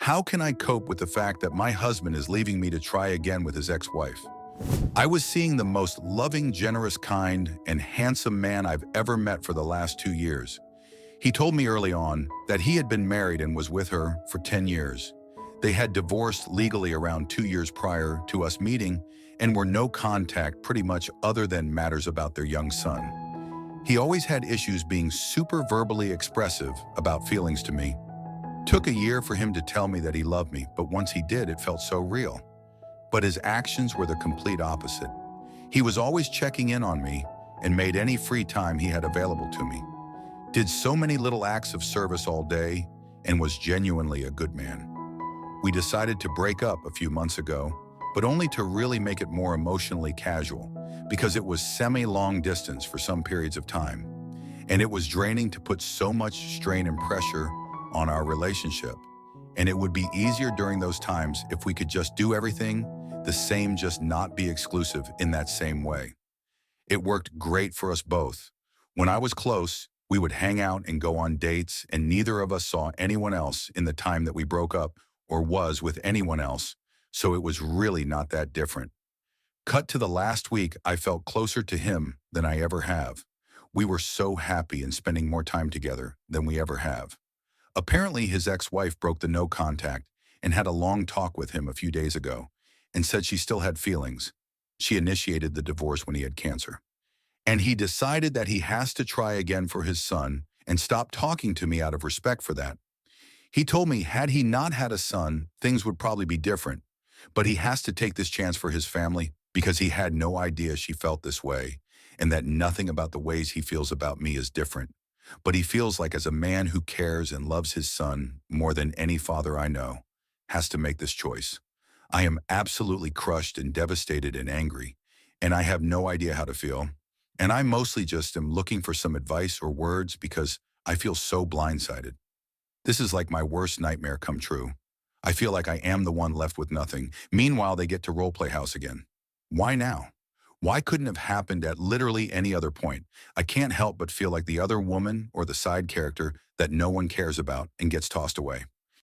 How can I cope with the fact that my husband is leaving me to try again with his ex-wife? I was seeing the most loving, generous, kind, and handsome man I've ever met for the last 2 years. He told me early on that he had been married and was with her for 10 years. They had divorced legally around 2 years prior to us meeting and were no contact pretty much other than matters about their young son. He always had issues being super verbally expressive about feelings to me. Took a year for him to tell me that he loved me, but once he did, it felt so real. But his actions were the complete opposite. He was always checking in on me and made any free time he had available to me. Did so many little acts of service all day and was genuinely a good man. We decided to break up a few months ago, but only to really make it more emotionally casual because it was semi-long distance for some periods of time. And it was draining to put so much strain and pressure on our relationship. And it would be easier during those times if we could just do everything the same, just not be exclusive in that same way. It worked great for us both. When I was close, we would hang out and go on dates, and neither of us saw anyone else in the time that we broke up or was with anyone else, so it was really not that different. Cut to the last week, I felt closer to him than I ever have. We were so happy and spending more time together than we ever have. Apparently, his ex-wife broke the no contact and had a long talk with him a few days ago and said she still had feelings. She initiated the divorce when he had cancer. And he decided that he has to try again for his son and stop talking to me out of respect for that. He told me had he not had a son, things would probably be different. But he has to take this chance for his family because he had no idea she felt this way and that nothing about the ways he feels about me is different. But he feels like as a man who cares and loves his son more than any father I know, has to make this choice. I am absolutely crushed and devastated and angry, and I have no idea how to feel. And I mostly just am looking for some advice or words because I feel so blindsided. This is like my worst nightmare come true. I feel like I am the one left with nothing. Meanwhile, they get to roleplay house again. Why now? Why couldn't have happened at literally any other point? I can't help but feel like the other woman or the side character that no one cares about and gets tossed away.